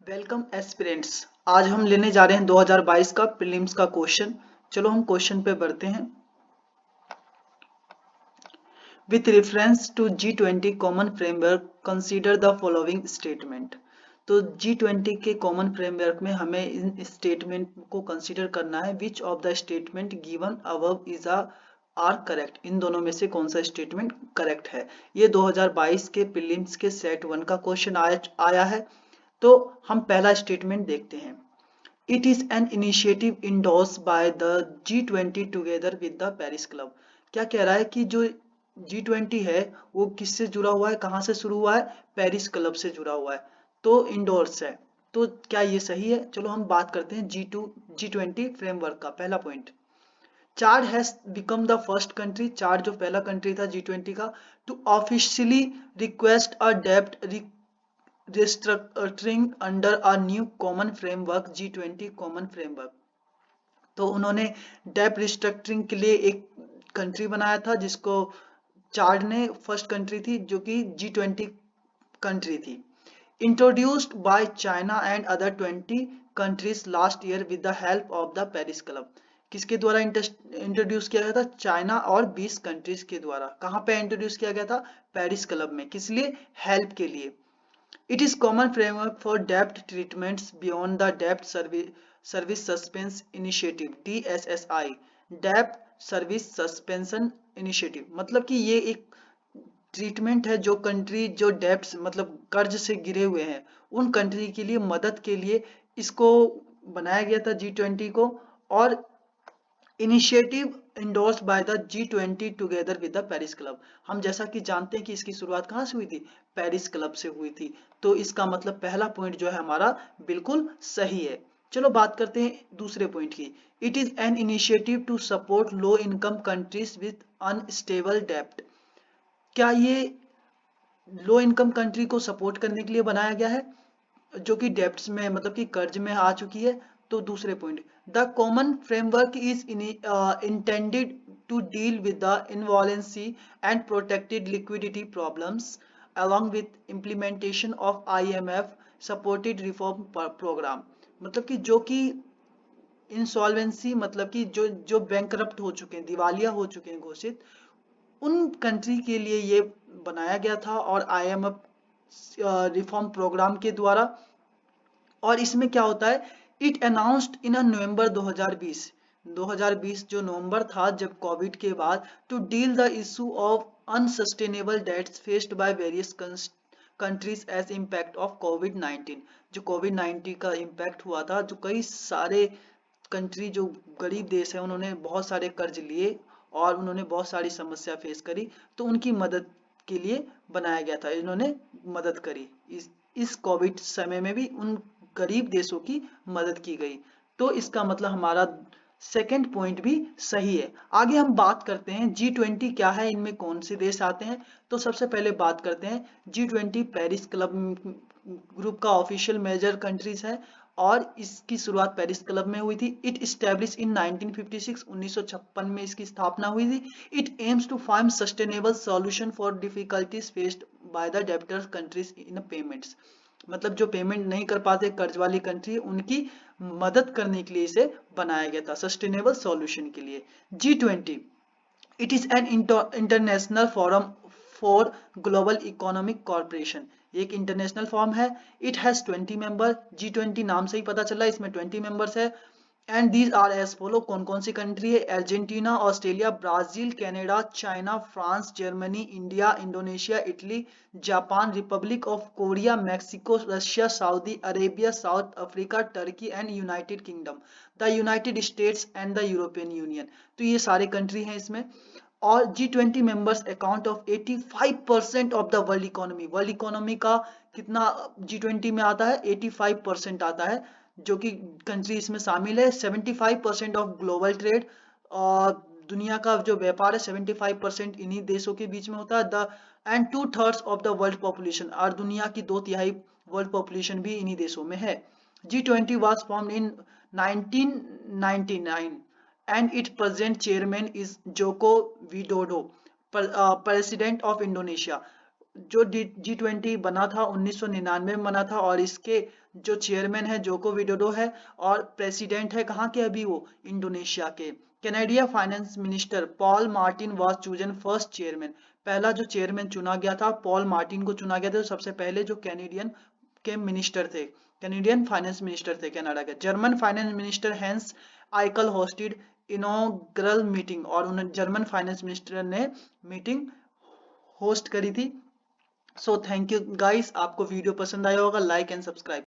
Welcome aspirants. आज हम लेने जा रहे हैं 2022 का प्रीलिम्स का क्वेश्चन। चलो हम क्वेश्चन पे बढ़ते हैं। With reference to G20 common framework consider the following statement. तो G20 के कॉमन फ्रेमवर्क में हमें इन स्टेटमेंट को कंसीडर करना है। Which of the statement given above is are correct. इन दोनों में से कौन सा स्टेटमेंट करेक्ट है। ये 2022 के प्रीलिम्स के सेट 1 का क्वेश्चन आया है। तो हम पहला स्टेटमेंट देखते हैं। It is an initiative endorsed by the G20 together with the Paris Club। क्या कह रहा है कि जो G20 है वो किससे जुड़ा हुआ है, कहाँ से शुरू हुआ है, पेरिस क्लब से जुड़ा हुआ है। तो इंडोर्स है। तो क्या ये सही है। चलो हम बात करते हैं G20 फ्रेमवर्क का पहला point. Chad has become the first country. Chad जो पहला कंट्री था G20 का टू ऑफिशियली रिक्वेस्ट अ डेब्ट restructuring under a new common framework G20 common framework. तो उन्होंने डेप रिस्ट्रक्चरिंग के लिए एक कंट्री बनाया था जिसको चार्ड ने फर्स्ट कंट्री थी जो कि G20 कंट्री थी। Introduced by China and other 20 countries last year with the help of the Paris club. किसके द्वारा इंट्रोड्यूस किया गया था। चाइना और 20 कंट्रीज के द्वारा। कहाँ पे इंट्रोड्यूस किया गया था। पेरिस क्लब में। किस लिए। हेल्प के लिए। It is common framework for debt treatments beyond the Debt Service Suspense Initiative DSSI। Debt Service Suspension Initiative मतलब कि ये एक ट्रीटमेंट है जो कंट्री जो डेब्ट्स मतलब कर्ज से गिरे हुए हैं उन कंट्री के लिए मदद के लिए इसको बनाया गया था G20 को। और initiative endorsed by the G20 together with the Paris club. हम जैसा कि जानते हैं कि इसकी शुरुआत कहाँ से हुई थी। पेरिस क्लब से हुई थी। तो इसका मतलब पहला पॉइंट जो है हमारा बिल्कुल सही है। चलो बात करते हैं दूसरे पॉइंट की। It is an initiative to support low income countries with unstable डेब्ट। क्या ये लो इनकम कंट्री को सपोर्ट करने के लिए बनाया गया है जो कि डेब्ट्स में मतलब कि कर्ज में आ चुकी है। तो दूसरे point. The common framework is intended to deal with the insolvency and protected liquidity problems along with implementation of IMF supported reform program। मतलब कि जो कि इंसॉल्वेंसी मतलब कि जो जो बैंकरप्ट हो चुके हैं, दिवालिया हो चुके हैं घोषित, उन कंट्री के लिए ये बनाया गया था और IMF रिफॉर्म प्रोग्राम के द्वारा। और इसमें क्या होता है। इट अनाउंस्ड इन नवंबर 2020 जो नवंबर था जब कोविड के बाद to deal the issue of unsustainable debts faced by various countries as impact of Covid 19। जो कोविड 19 का इम्पैक्ट हुआ था जो कई सारे कंट्री जो गरीब देश है उन्होंने बहुत सारे कर्ज लिए और उन्होंने बहुत सारी समस्या फेस करी। तो उनकी मदद के लिए बनाया गया था। इन्होंने मदद करी इस कोविड समय में भी उन गरीब देशों की मदद की गई। तो इसका मतलब हमारा सेकंड पॉइंट भी सही है। आगे हम बात करते हैं G20 क्या है, इनमें कौन से देश आते हैं। तो सबसे पहले बात करते हैं G20 पेरिस क्लब ग्रुप का ऑफिशियल मेजर कंट्रीज है और इसकी शुरुआत पेरिस क्लब में हुई थी। इट स्टैब्लिश इन 1956 1956 में इसकी स्थापना हुई थी। It aims to find sustainable solution for difficulties faced by the debtors countries in payments. मतलब जो पेमेंट नहीं कर पाते कर्ज वाली कंट्री उनकी मदद करने के लिए इसे बनाया गया था सस्टेनेबल सॉल्यूशन के लिए। G20 it is an international forum for global economic corporation. एक इंटरनेशनल फॉर्म है। It has 20 member. G20 नाम से ही पता चला इसमें 20 मेंबर्स है। And these are as follow. कौन कौन सी कंट्री है। Argentina, Australia, Brazil, Canada, China, France, Germany, India, Indonesia, Italy, Japan, Republic of Korea, Mexico, Russia, Saudi Arabia, South Africa, Turkey and United Kingdom, the United States and the European Union. तो ये सारे country हैं इसमें। और G20 members account of 85% of the world economy. World economy का कितना G20 में आता है। 85% आता है जो कि कंट्री इसमें शामिल है। 75% ऑफ ग्लोबल ट्रेड और दुनिया का जो व्यापार है 75% इन्हीं देशों के बीच में होता है। The end 2/3 of the world population और दुनिया की 2/3 वर्ल्ड पॉपुलेशन भी इन्हीं देशों में है। G20 was formed in 1999 and its present chairman is Joko Widodo, president of Indonesia। जो G20 बना था 1999 में बना था, और इसके जो चेयरमैन है जोको विडोडो है, और प्रेसिडेंट है कहाँ के अभी वो, इंडोनेशिया के। Canadian finance minister Paul Martin was chosen first chairman. पहला जो चेयरमैन चुना गया था पॉल मार्टिन को चुना गया था, सबसे पहले जो कैनेडियन के मिनिस्टर थे, कैनेडियन फाइनेंस मिनिस्टर थे कनाडा के। German finance minister Hans Eichel hosted inaugural meeting, और उन्हें जर्मन फाइनेंस मिनिस्टर ने मीटिंग होस्ट करी थी। सो थैंक यू गाइस, आपको वीडियो पसंद आया होगा, लाइक एंड सब्सक्राइब।